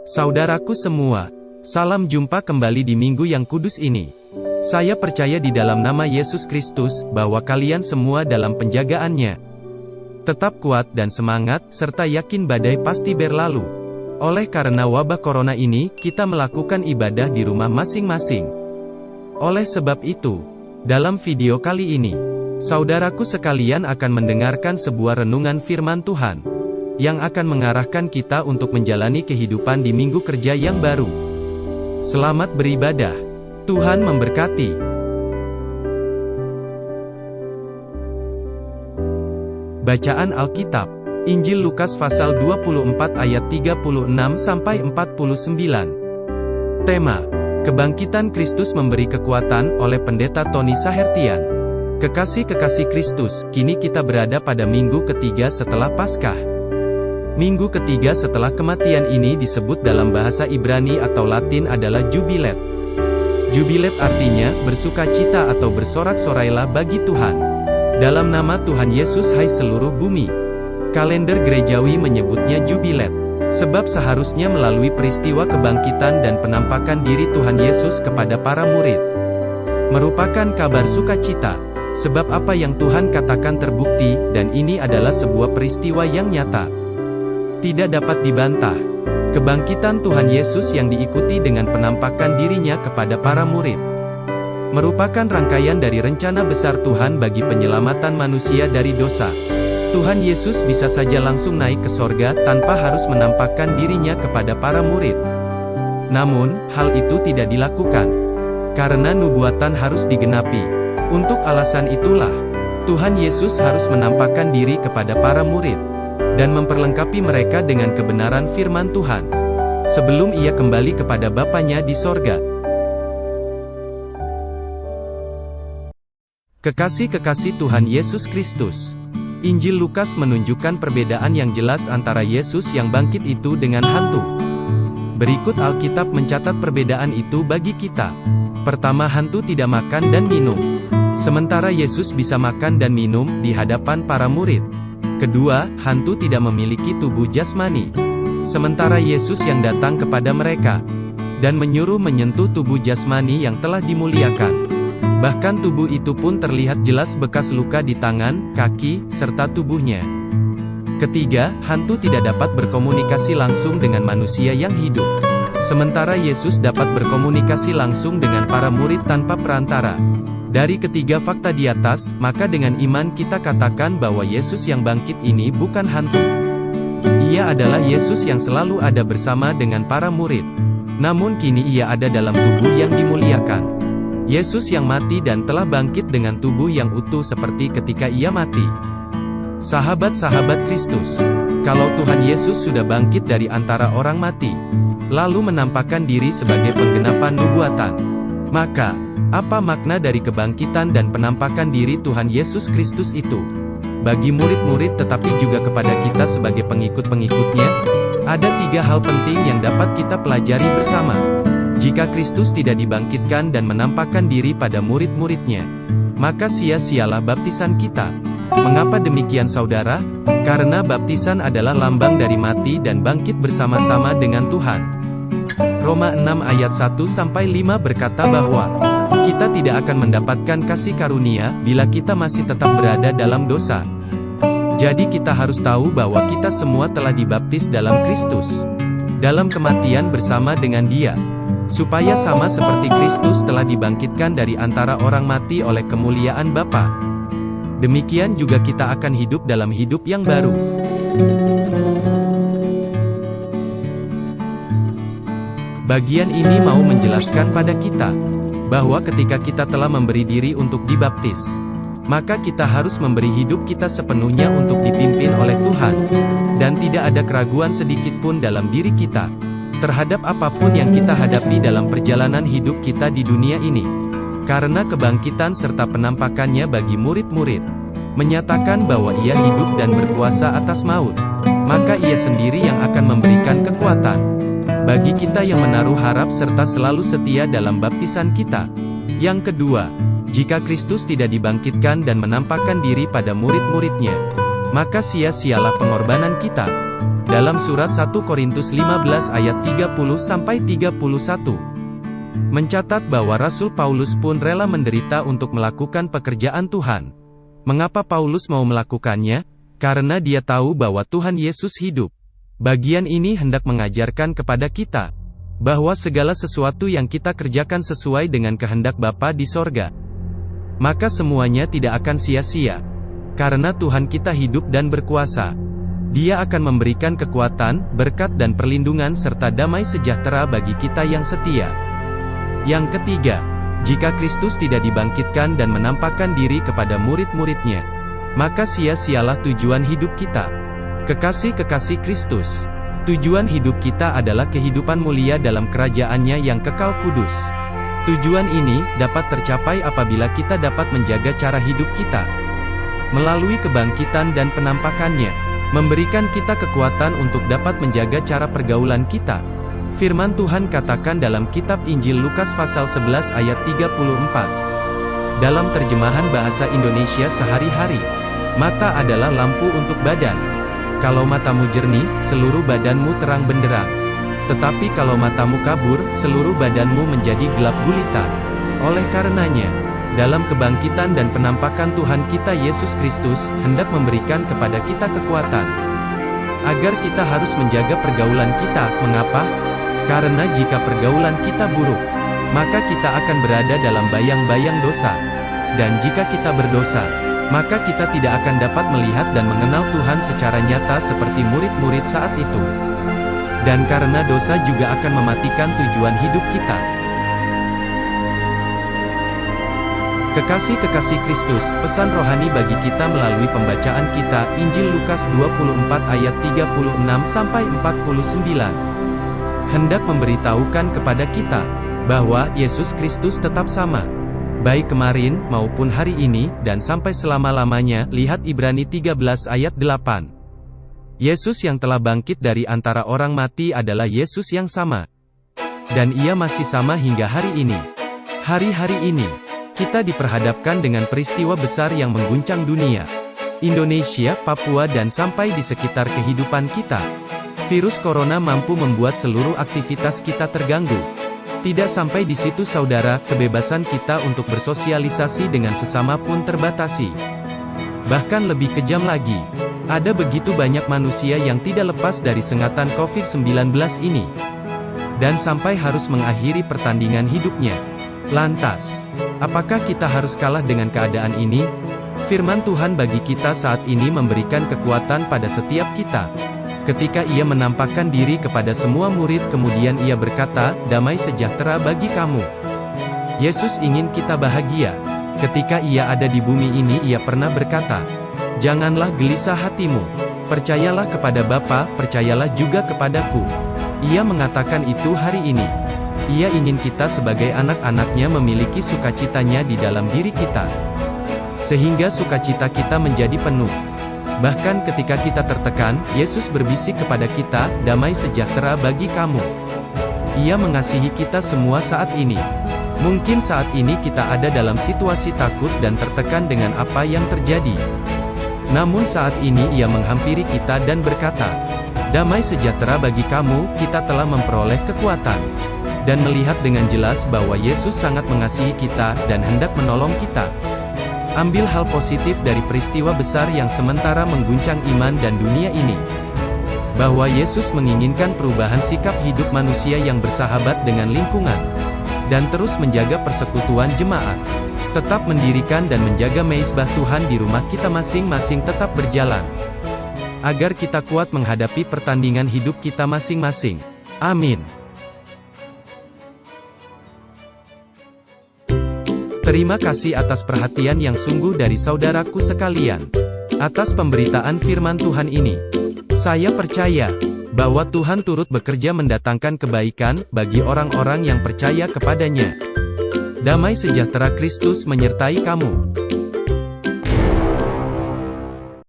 Saudaraku semua, salam jumpa kembali di minggu yang kudus ini. Saya percaya di dalam nama Yesus Kristus, bahwa kalian semua dalam penjagaannya. Tetap kuat dan semangat, serta yakin badai pasti berlalu. Oleh karena wabah corona ini, kita melakukan ibadah di rumah masing-masing. Oleh sebab itu, dalam video kali ini, saudaraku sekalian akan mendengarkan sebuah renungan firman Tuhan yang akan mengarahkan kita untuk menjalani kehidupan di minggu kerja yang baru. Selamat beribadah. Tuhan memberkati. Bacaan Alkitab, Injil Lukas pasal 24 ayat 36-49. Tema, Kebangkitan Kristus memberi kekuatan, oleh Pendeta Tony Sahertian. Kekasih-kekasih Kristus, kini kita berada pada minggu ketiga setelah Paskah. Minggu ketiga setelah kematian ini disebut dalam bahasa Ibrani atau Latin adalah Jubilet. Jubilet artinya, bersukacita atau bersorak-sorailah bagi Tuhan. Dalam nama Tuhan Yesus hai seluruh bumi. Kalender gerejawi menyebutnya Jubilet. Sebab seharusnya melalui peristiwa kebangkitan dan penampakan diri Tuhan Yesus kepada para murid, merupakan kabar sukacita. Sebab apa yang Tuhan katakan terbukti, dan ini adalah sebuah peristiwa yang nyata, tidak dapat dibantah. Kebangkitan Tuhan Yesus yang diikuti dengan penampakan dirinya kepada para murid, merupakan rangkaian dari rencana besar Tuhan bagi penyelamatan manusia dari dosa. Tuhan Yesus bisa saja langsung naik ke sorga, tanpa harus menampakkan dirinya kepada para murid. Namun, hal itu tidak dilakukan, karena nubuatan harus digenapi. Untuk alasan itulah, Tuhan Yesus harus menampakkan diri kepada para murid, dan memperlengkapi mereka dengan kebenaran firman Tuhan, sebelum ia kembali kepada Bapanya di sorga. Kekasih-kekasih Tuhan Yesus Kristus, Injil Lukas menunjukkan perbedaan yang jelas antara Yesus yang bangkit itu dengan hantu. Berikut Alkitab mencatat perbedaan itu bagi kita. Pertama, hantu tidak makan dan minum, sementara Yesus bisa makan dan minum di hadapan para murid. Kedua, hantu tidak memiliki tubuh jasmani, sementara Yesus yang datang kepada mereka dan menyuruh menyentuh tubuh jasmani yang telah dimuliakan. Bahkan tubuh itu pun terlihat jelas bekas luka di tangan, kaki, serta tubuhnya. Ketiga, hantu tidak dapat berkomunikasi langsung dengan manusia yang hidup, sementara Yesus dapat berkomunikasi langsung dengan para murid tanpa perantara. Dari ketiga fakta di atas, maka dengan iman kita katakan bahwa Yesus yang bangkit ini bukan hantu. Ia adalah Yesus yang selalu ada bersama dengan para murid. Namun kini ia ada dalam tubuh yang dimuliakan. Yesus yang mati dan telah bangkit dengan tubuh yang utuh seperti ketika ia mati. Sahabat-sahabat Kristus, kalau Tuhan Yesus sudah bangkit dari antara orang mati, lalu menampakkan diri sebagai penggenapan nubuatan, maka apa makna dari kebangkitan dan penampakan diri Tuhan Yesus Kristus itu bagi murid-murid tetapi juga kepada kita sebagai pengikut-pengikutnya? Ada tiga hal penting yang dapat kita pelajari bersama. Jika Kristus tidak dibangkitkan dan menampakkan diri pada murid-muridnya, maka sia-sialah baptisan kita. Mengapa demikian saudara? Karena baptisan adalah lambang dari mati dan bangkit bersama-sama dengan Tuhan. Roma 6 ayat 1-5 berkata bahwa kita tidak akan mendapatkan kasih karunia bila kita masih tetap berada dalam dosa. Jadi kita harus tahu bahwa kita semua telah dibaptis dalam Kristus, dalam kematian bersama dengan Dia, supaya sama seperti Kristus telah dibangkitkan dari antara orang mati oleh kemuliaan Bapa, demikian juga kita akan hidup dalam hidup yang baru. Bagian ini mau menjelaskan pada kita bahwa ketika kita telah memberi diri untuk dibaptis, maka kita harus memberi hidup kita sepenuhnya untuk dipimpin oleh Tuhan, dan tidak ada keraguan sedikit pun dalam diri kita terhadap apapun yang kita hadapi dalam perjalanan hidup kita di dunia ini. Karena kebangkitan serta penampakannya bagi murid-murid menyatakan bahwa ia hidup dan berkuasa atas maut, maka ia sendiri yang akan memberikan kekuatan bagi kita yang menaruh harap serta selalu setia dalam baptisan kita. Yang kedua, jika Kristus tidak dibangkitkan dan menampakkan diri pada murid-muridnya, maka sia-sialah pengorbanan kita. Dalam surat 1 Korintus 15 ayat 30-31, mencatat bahwa Rasul Paulus pun rela menderita untuk melakukan pekerjaan Tuhan. Mengapa Paulus mau melakukannya? Karena dia tahu bahwa Tuhan Yesus hidup. Bagian ini hendak mengajarkan kepada kita bahwa segala sesuatu yang kita kerjakan sesuai dengan kehendak Bapa di sorga, maka semuanya tidak akan sia-sia. Karena Tuhan kita hidup dan berkuasa. Dia akan memberikan kekuatan, berkat dan perlindungan serta damai sejahtera bagi kita yang setia. Yang ketiga, jika Kristus tidak dibangkitkan dan menampakkan diri kepada murid-muridnya, maka sia-sialah tujuan hidup kita. Kekasih-kekasih Kristus, tujuan hidup kita adalah kehidupan mulia dalam kerajaan-Nya yang kekal kudus. Tujuan ini dapat tercapai apabila kita dapat menjaga cara hidup kita melalui kebangkitan dan penampakan-Nya, memberikan kita kekuatan untuk dapat menjaga cara pergaulan kita. Firman Tuhan katakan dalam kitab Injil Lukas pasal 11 ayat 34. Dalam terjemahan bahasa Indonesia sehari-hari, mata adalah lampu untuk badan. Kalau matamu jernih, seluruh badanmu terang benderang. Tetapi kalau matamu kabur, seluruh badanmu menjadi gelap gulita. Oleh karenanya, dalam kebangkitan dan penampakan Tuhan kita Yesus Kristus, hendak memberikan kepada kita kekuatan, agar kita harus menjaga pergaulan kita. Mengapa? Karena jika pergaulan kita buruk, maka kita akan berada dalam bayang-bayang dosa. Dan jika kita berdosa, maka kita tidak akan dapat melihat dan mengenal Tuhan secara nyata seperti murid-murid saat itu. Dan karena dosa juga akan mematikan tujuan hidup kita. Kekasih-kekasih Kristus, pesan rohani bagi kita melalui pembacaan kita, Injil Lukas 24 ayat 36-49. Hendak memberitahukan kepada kita, bahwa Yesus Kristus tetap sama. Baik kemarin, maupun hari ini, dan sampai selama-lamanya. Lihat Ibrani 13 ayat 8. Yesus yang telah bangkit dari antara orang mati adalah Yesus yang sama. Dan Ia masih sama hingga hari ini. Hari-hari ini, kita diperhadapkan dengan peristiwa besar yang mengguncang dunia, Indonesia, Papua dan sampai di sekitar kehidupan kita. Virus corona mampu membuat seluruh aktivitas kita terganggu. Tidak sampai di situ saudara, kebebasan kita untuk bersosialisasi dengan sesama pun terbatasi. Bahkan lebih kejam lagi, ada begitu banyak manusia yang tidak lepas dari sengatan COVID-19 ini, dan sampai harus mengakhiri pertandingan hidupnya. Lantas, apakah kita harus kalah dengan keadaan ini? Firman Tuhan bagi kita saat ini memberikan kekuatan pada setiap kita. Ketika Ia menampakkan diri kepada semua murid, kemudian Ia berkata, "Damai sejahtera bagi kamu." Yesus ingin kita bahagia. Ketika Ia ada di bumi ini, Ia pernah berkata, "Janganlah gelisah hatimu. Percayalah kepada Bapa, percayalah juga kepadaku." Ia mengatakan itu hari ini. Ia ingin kita sebagai anak-anaknya memiliki sukacitanya di dalam diri kita, sehingga sukacita kita menjadi penuh. Bahkan ketika kita tertekan, Yesus berbisik kepada kita, "Damai sejahtera bagi kamu." Ia mengasihi kita semua saat ini. Mungkin saat ini kita ada dalam situasi takut dan tertekan dengan apa yang terjadi. Namun saat ini Ia menghampiri kita dan berkata, "Damai sejahtera bagi kamu." Kita telah memperoleh kekuatan dan melihat dengan jelas bahwa Yesus sangat mengasihi kita dan hendak menolong kita. Ambil hal positif dari peristiwa besar yang sementara mengguncang iman dan dunia ini, bahwa Yesus menginginkan perubahan sikap hidup manusia yang bersahabat dengan lingkungan, dan terus menjaga persekutuan jemaat, tetap mendirikan dan menjaga mezbah Tuhan di rumah kita masing-masing tetap berjalan, agar kita kuat menghadapi pertandingan hidup kita masing-masing. Amin. Terima kasih atas perhatian yang sungguh dari saudaraku sekalian, atas pemberitaan firman Tuhan ini. Saya percaya bahwa Tuhan turut bekerja mendatangkan kebaikan bagi orang-orang yang percaya kepadanya. Damai sejahtera Kristus menyertai kamu.